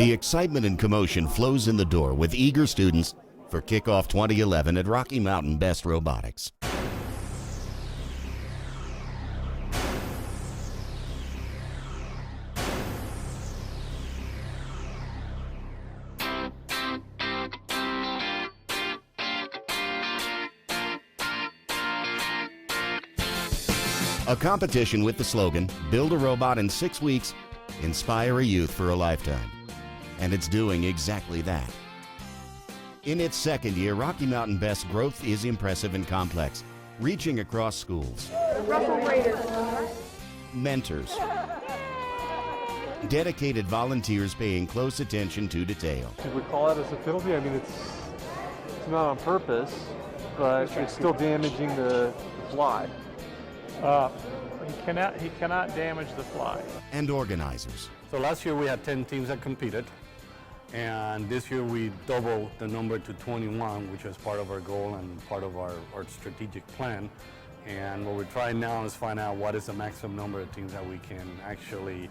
The excitement and commotion flows in the door with eager students for Kickoff 2011 at Rocky Mountain Best Robotics. A competition with the slogan, "Build a robot in 6 weeks, inspire a youth for a lifetime." And it's doing exactly that. In its second year, Rocky Mountain Best's growth is impressive and complex, reaching across schools, mentors, dedicated volunteers paying close attention to detail. Should we call it as a penalty? I mean, it's not on purpose, but it's still damaging the fly. He cannot damage the fly. And organizers. So last year we had 10 teams that competed, and this year we doubled the number to 21, which was part of our goal and part of our strategic plan. And what we're trying now is find out what is the maximum number of teams that we can actually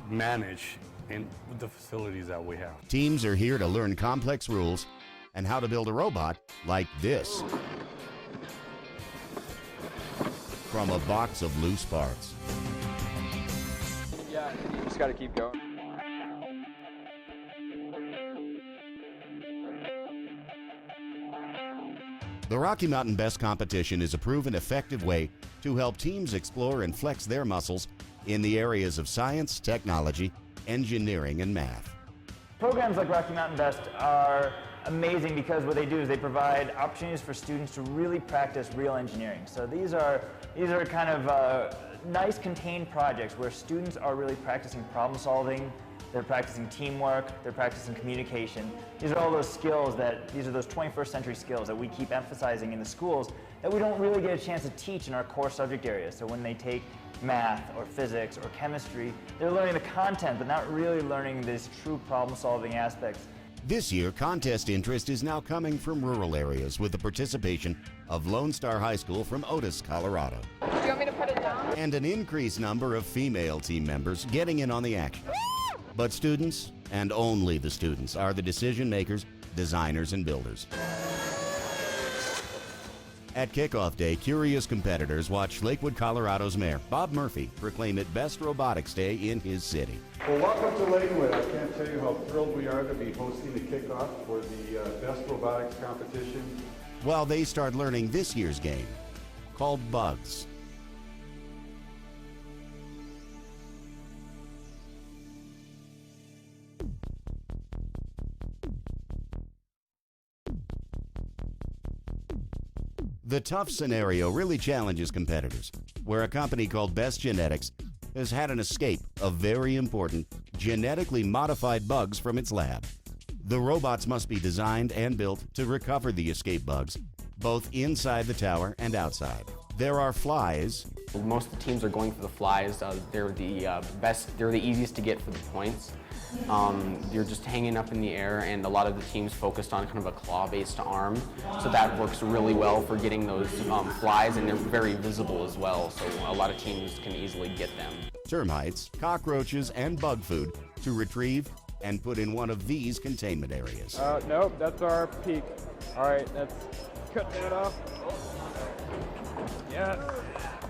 manage in the facilities that we have. Teams are here to learn complex rules and how to build a robot like this from a box of loose parts. Yeah, you just got to keep going. The Rocky Mountain Best competition is a proven effective way to help teams explore and flex their muscles in the areas of science, technology, engineering, and math. Programs like Rocky Mountain Best are amazing because what they do is they provide opportunities for students to really practice real engineering. So these are kind of nice contained projects where students are really practicing problem solving, they're practicing teamwork, they're practicing communication. These are all those skills these are those 21st century skills that we keep emphasizing in the schools that we don't really get a chance to teach in our core subject areas. So when they take math or physics or chemistry, they're learning the content but not really learning these true problem solving aspects. This year, contest interest is now coming from rural areas with the participation of Lone Star High School from Otis, Colorado. Do you want me to put it down? And an increased number of female team members getting in on the action. But students, and only the students, are the decision makers, designers, and builders. At kickoff day, curious competitors watched Lakewood, Colorado's mayor, Bob Murphy, proclaim it Best Robotics Day in his city. Well, welcome to Lakewood. I can't tell you how thrilled we are to be hosting the kickoff for the Best Robotics competition. While they start learning this year's game, called Bugs. The tough scenario really challenges competitors, where a company called Best Genetics has had an escape of very important genetically modified bugs from its lab. The robots must be designed and built to recover the escaped bugs, both inside the tower and outside. There are flies. Most of the teams are going for the flies. They're the best. They're the easiest to get for the points. You're just hanging up in the air, and a lot of the teams focused on kind of a claw-based arm, so that works really well for getting those flies, and they're very visible as well, so a lot of teams can easily get them. Termites, cockroaches, and bug food to retrieve and put in one of these containment areas. Nope, that's our peak. All right, let's cut that off. Yeah.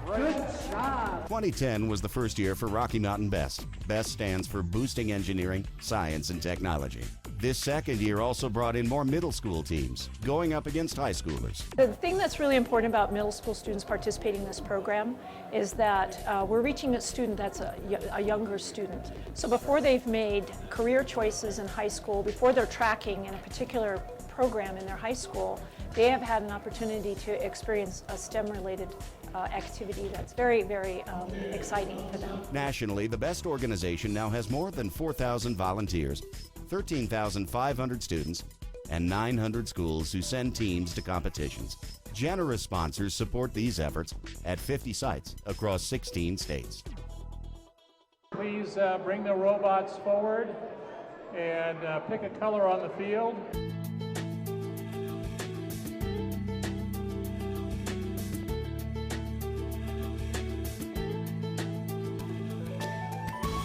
Good job. 2010 was the first year for Rocky Mountain Best. BEST stands for Boosting Engineering, Science, and Technology. This second year also brought in more middle school teams, going up against high schoolers. The thing that's really important about middle school students participating in this program is that we're reaching a student that's a younger student. So before they've made career choices in high school, before they're tracking in a particular program in their high school, they have had an opportunity to experience a STEM-related activity that's very, very exciting for them. Nationally, the BEST organization now has more than 4,000 volunteers, 13,500 students, and 900 schools who send teams to competitions. Generous sponsors support these efforts at 50 sites across 16 states. Please bring the robots forward and pick a color on the field.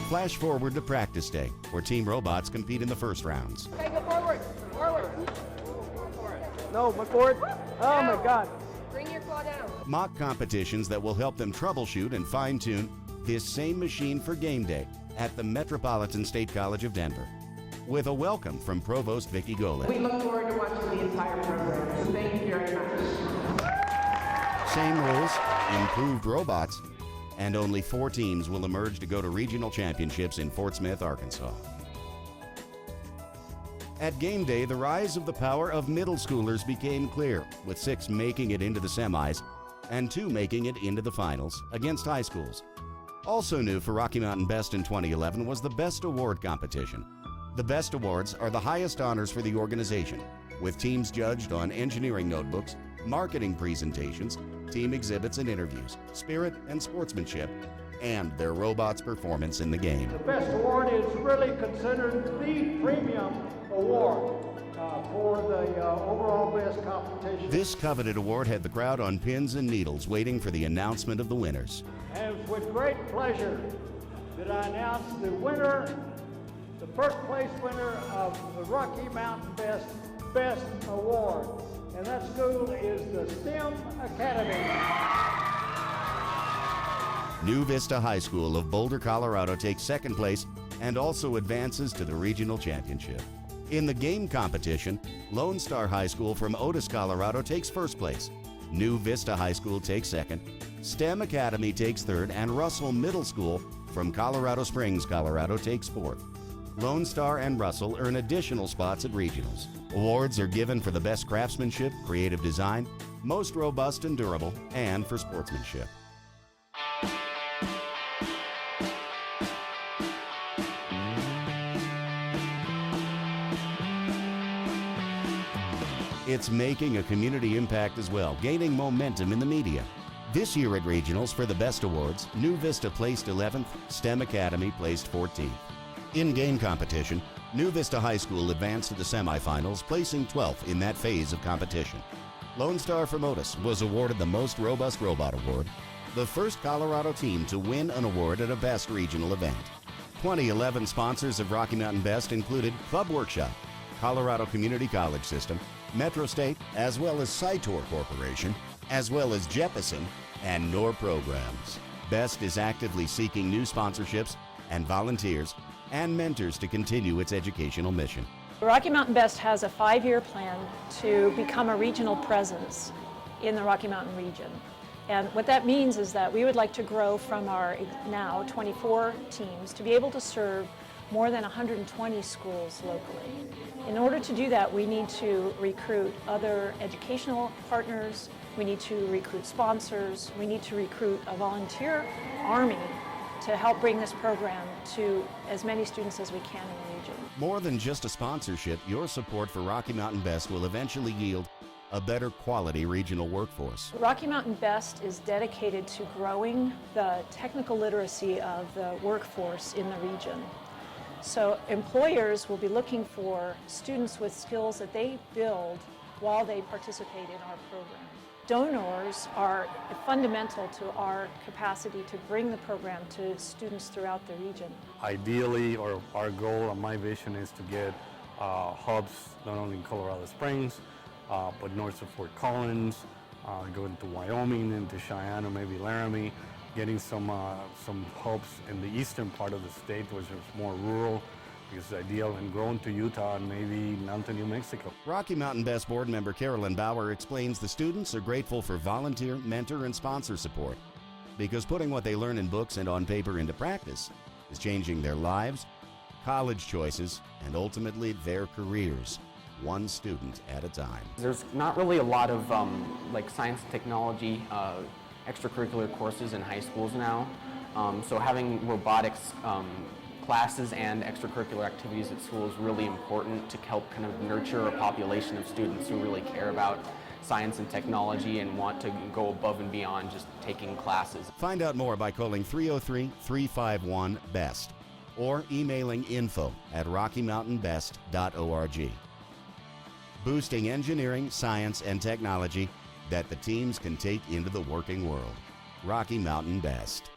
Flash forward to practice day, where Team Robots compete in the first rounds. Okay, go forward. Forward. No, my forward. Oh my God. Bring your claw down. Mock competitions that will help them troubleshoot and fine-tune this same machine for game day at the Metropolitan State College of Denver. With a welcome from Provost Vicki Golin. We look forward to watching the entire program, so thank you very much. Same rules, improved robots, and only 4 teams will emerge to go to regional championships in Fort Smith, Arkansas. At game day, the rise of the power of middle schoolers became clear, with 6 making it into the semis and 2 making it into the finals against high schools. Also new for Rocky Mountain Best in 2011 was the Best Award competition. The Best Awards are the highest honors for the organization, with teams judged on engineering notebooks, marketing presentations, team exhibits and interviews, spirit and sportsmanship, and their robots' performance in the game. The Best Award is really considered the premium award for the overall best competition. This coveted award had the crowd on pins and needles waiting for the announcement of the winners. And it's with great pleasure that I announce the winner, the first place winner of the Rocky Mountain Best Award. And that school is the STEM Academy. New Vista High School of Boulder, Colorado takes second place and also advances to the regional championship. In the game competition, Lone Star High School from Otis, Colorado takes first place. New Vista High School takes second. STEM Academy takes third, and Russell Middle School from Colorado Springs, Colorado takes fourth. Lone Star and Russell earn additional spots at regionals. Awards are given for the best craftsmanship, creative design, most robust and durable, and for sportsmanship. It's making a community impact as well, gaining momentum in the media. This year at regionals for the Best Awards, New Vista placed 11th, STEM Academy placed 14th. In game competition, New Vista High School advanced to the semifinals, placing 12th in that phase of competition. Lone Star from Otis was awarded the Most Robust Robot Award, the first Colorado team to win an award at a Best regional event. 2011 sponsors of Rocky Mountain Best included Club Workshop, Colorado Community College System, Metro State, as well as Cytor Corporation, as well as Jeppesen and NOR Programs. Best is actively seeking new sponsorships and volunteers and mentors to continue its educational mission. Rocky Mountain Best has a 5-year plan to become a regional presence in the Rocky Mountain region. And what that means is that we would like to grow from our now 24 teams to be able to serve more than 120 schools locally. In order to do that, we need to recruit other educational partners, we need to recruit sponsors, we need to recruit a volunteer army to help bring this program to as many students as we can in the region. More than just a sponsorship, your support for Rocky Mountain Best will eventually yield a better quality regional workforce. Rocky Mountain Best is dedicated to growing the technical literacy of the workforce in the region. So employers will be looking for students with skills that they build while they participate in our program. Donors are fundamental to our capacity to bring the program to students throughout the region. Ideally, or our goal and my vision is to get hubs not only in Colorado Springs, but north of Fort Collins, going to Wyoming, into Cheyenne or maybe Laramie, getting some hubs in the eastern part of the state, which is more rural, because it's ideal, and growing to Utah and maybe down to New Mexico. Rocky Mountain Best board member Carolyn Bauer explains the students are grateful for volunteer, mentor, and sponsor support, because putting what they learn in books and on paper into practice is changing their lives, college choices, and ultimately their careers, one student at a time. There's not really a lot of like science and technology extracurricular courses in high schools now. So having robotics classes and extracurricular activities at school is really important to help kind of nurture a population of students who really care about science and technology and want to go above and beyond just taking classes. Find out more by calling 303-351-BEST or emailing info@rockymountainbest.org. Boosting engineering, science, and technology that the teams can take into the working world. Rocky Mountain Best.